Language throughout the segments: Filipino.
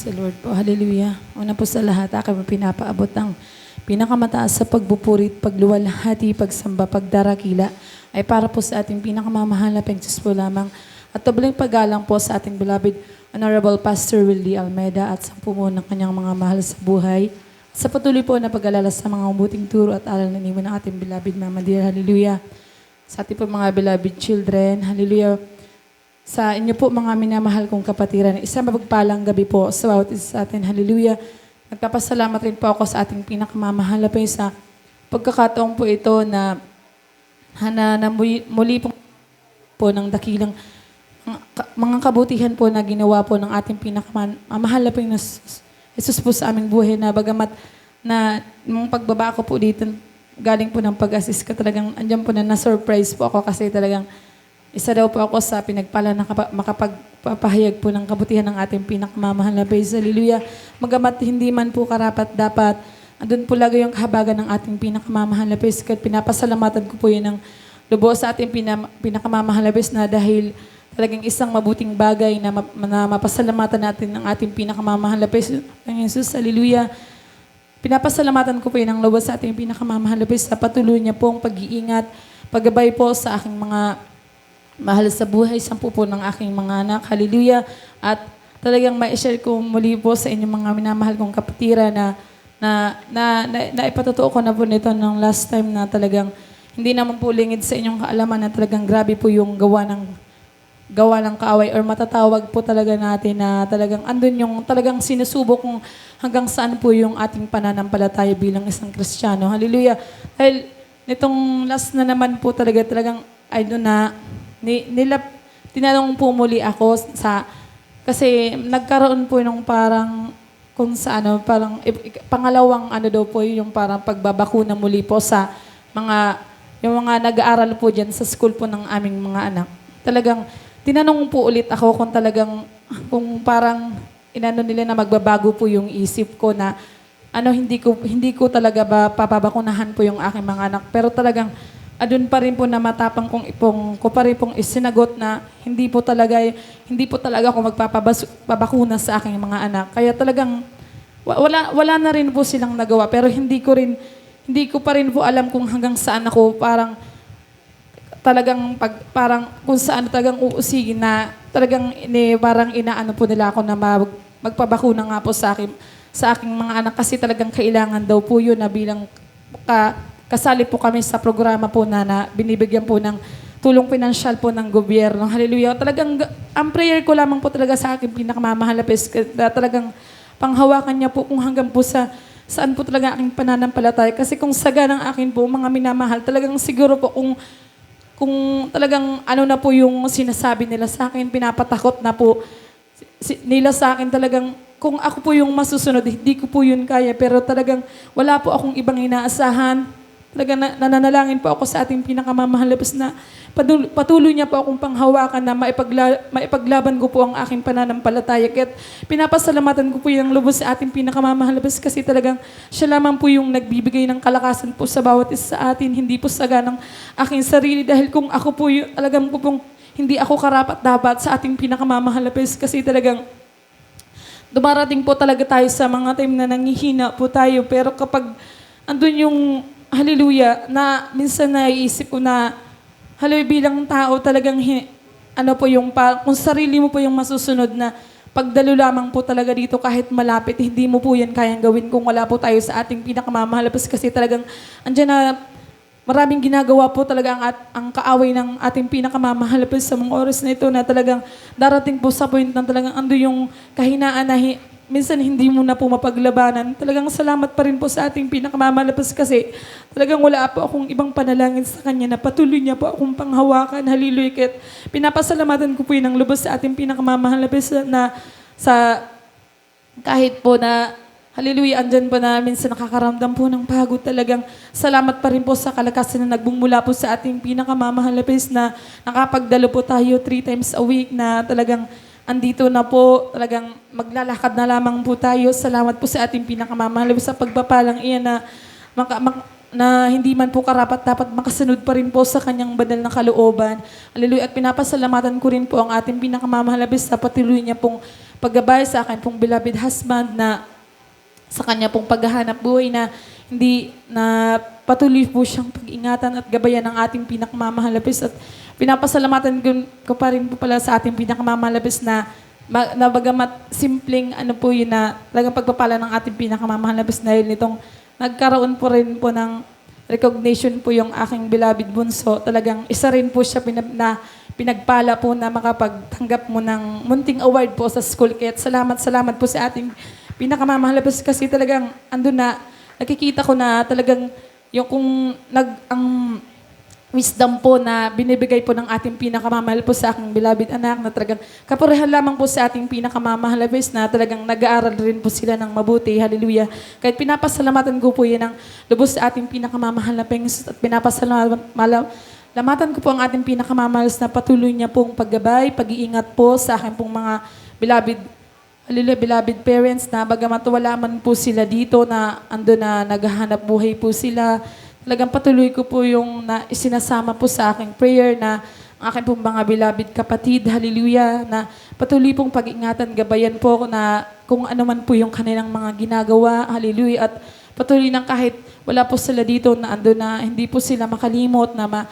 Praise the Lord po. Hallelujah. Una po sa lahat, aking pinapaabot ang pinakamataas sa pagbupuri, pagluwalhati, pagsamba, pagdarakila ay para po sa ating pinakamamahal na Diyos po lamang. At tubuling paggalang po sa ating beloved Honorable Pastor Willie Almeida at sa pumo ng kanyang mga mahal sa buhay. Sa patuloy po na pag-alala sa mga mabuting turo at aral na niwan ng ating beloved Mama Dear. Hallelujah. Sa ating po mga beloved children. Hallelujah. Sa inyo po mga minamahal kong kapatiran, isang mapagpalang gabi po sa bawat isa sa atin. Hallelujah. Nagpapasalamat rin po ako sa ating pinakamamahal na po sa pagkakataong po ito na muli po ng dakilang mga kabutihan po na ginawa po ng ating pinakamamahal na po Jesus po sa aming buhay na bagamat na nung pagbaba ko po dito, galing po ng pag-assist ka talagang andyan po na-surprise po ako kasi talagang isa daw po ako sa pinagpala na makapagpapahayag po ng kabutihan ng ating pinakamamahal na Praise. Hallelujah. Magamat hindi man po karapat dapat, andun po lagi yung kahabagan ng ating pinakamamahal na Praise. Kaya pinapasalamatan ko po yun ng lubos sa ating pinakamamahal na Praise na dahil talagang isang mabuting bagay na mapasalamatan natin ng ating pinakamamahal na Praise. Ang Jesus, hallelujah. Pinapasalamatan ko po yun ng lubos sa ating pinakamamahal na Praise sa patuloy niya pong pag-iingat, paggabay po sa aking mga mahal sa buhay, 10 po ng aking mga anak. Hallelujah. At talagang ma-share ko muli po sa inyong mga minamahal kong kapatira na ipatotoo ko na po nito nung last time na talagang hindi naman po lingid sa inyong kaalaman na talagang grabe po yung gawa ng kaaway or matatawag po talaga natin na talagang andun yung talagang sinusubok kung hanggang saan po yung ating pananampalataya bilang isang Kristiyano. Hallelujah. Dahil nitong last na naman po talagang I do na tinanong po muli ako kasi nagkaroon po nung parang kung sa parang pangalawang daw po yung parang pagbabakuna muli po sa yung mga nag-aaral po diyan sa school po ng aming mga anak. Talagang tinanong po ulit ako kung parang nila na magbabago po yung isip ko na hindi ko talaga ba papabakunahan po yung aking mga anak. Pero talagang adun pa rin po na matapang ko pa rin pong isinagot na hindi po talaga ako magpapabakuna sa aking mga anak. Kaya talagang wala na rin po silang nagawa pero hindi ko pa rin po alam kung hanggang saan ako parang kung saan talagang uusigin na talagang parang inaano po nila ako na magpabakuna nga po sa aking mga anak kasi talagang kailangan daw po yun na bilang kasali po kami sa programa po na binibigyan po ng tulong pinansyal po ng gobyerno. Hallelujah. Talagang ang prayer ko lamang po talaga sa akin pinakamamahal na talagang panghawakan niya po kung hanggang po saan po talaga aking pananampalataya. Kasi kung saga ng akin po, mga minamahal, talagang siguro po kung talagang na po yung sinasabi nila sa akin, pinapatakot na po nila sa akin talagang kung ako po yung masusunod, hindi ko po yun kaya. Pero talagang wala po akong ibang inaasahan. Talaga nananalangin po ako sa ating pinakamamahal na patuloy niya po akong panghawakan na maipaglaban ko po ang aking pananampalataya. Kaya pinapasalamatan ko po yung lubos sa ating pinakamamahal kasi talagang siya lamang po yung nagbibigay ng kalakasan po sa bawat isa sa atin, hindi po saga ng aking sarili. Dahil kung ako po yung alagam ko pong hindi ako karapat-dapat sa ating pinakamamahal kasi talagang dumarating po talaga tayo sa mga time na nanghihina po tayo. Pero kapag andun yung hallelujah, na minsan naiisip ko na, bilang tao talagang, kung sarili mo po yung masusunod na pagdalo lamang po talaga dito kahit malapit, hindi mo po yan kayang gawin kung wala po tayo sa ating pinakamamahal kasi talagang, andyan na maraming ginagawa po talaga ang kaaway ng ating pinakamamahal sa mga oras na ito na talagang darating po sa point na talagang ando yung kahinaan na minsan hindi mo na po mapaglabanan. Talagang salamat pa rin po sa ating pinakamamalapas kasi talagang wala po akong ibang panalangin sa Kanya na patuloy niya po akong panghawakan. Hallelujah. Kaya pinapasalamatan ko po yun ang lubos sa ating pinakamamalapas na sa kahit po na hallelujah, andyan po na minsan nakakaramdam po ng pagod. Talagang salamat pa rin po sa kalakasan na nagbumula po sa ating pinakamamalapas na nakapagdalo po tayo 3 times a week na talagang andito na po, talagang maglalakad na lamang po tayo. Salamat po sa ating pinakamamahal sa pagpapalang iyan na na hindi man po karapat-dapat makasunod pa rin po sa kanyang banal na kalooban. Hallelujah. At pinapasalamatan ko rin po ang ating pinakamamahalabis sa patuloy niya pong paggabay sa akin pong beloved husband na sa kanya pong paghahanap buhay na hindi na patuloy po siyang pag-ingatan at gabayan ng ating pinakamamahalabis. At pinapasalamatan ko pa rin po pala sa ating pinakamamahalabis na bagamat simpleng ano po yun na talagang pagpapala ng ating pinakamamahalabis dahil nitong nagkaroon po rin po ng recognition po yung aking beloved bunso. Talagang isa rin po siya na pinagpala po na makapagtanggap mo ng munting award po sa school. Kaya salamat po sa ating pinakamamahalabis kasi talagang andun na nakikita ko na talagang yung kung ang wisdom po na binibigay po ng ating pinakamamahal po sa aking beloved anak na talagang kaparehan lamang po sa ating pinakamamahalabis na talagang nag-aaral rin po sila ng mabuti. Hallelujah. Kahit pinapasalamatan ko po yan ng lubos sa ating pinakamamahalabis at pinapasalamatan ko po ang ating pinakamamahalas na patuloy niya pong paggabay, pag-iingat po sa aking pong mga beloved Hallelujah, beloved parents na bagamat wala man po sila dito na ando na naghahanap buhay po sila. Talagang patuloy ko po yung na isinasama po sa aking prayer na ang aking pong mga beloved kapatid, hallelujah, na patuloy pong pag-ingatan, gabayan po na kung ano man po yung kanilang mga ginagawa, hallelujah, at patuloy nang kahit wala po sila dito na ando na hindi po sila makalimot na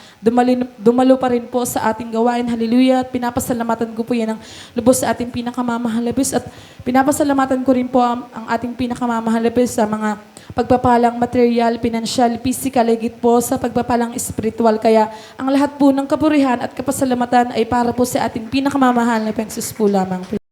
dumalo pa rin po sa ating gawain, hallelujah, at pinapasalamatan ko po yan ng lubos sa ating pinakamamahalabis at pinapasalamatan ko rin po ang ating pinakamamahalabis sa mga pagpapalang material, pinansyal, physical, higit po sa pagpapalang espiritual. Kaya ang lahat po ng kapurihan at kapasalamatan ay para po sa ating pinakamamahal na Panginoon po lamang.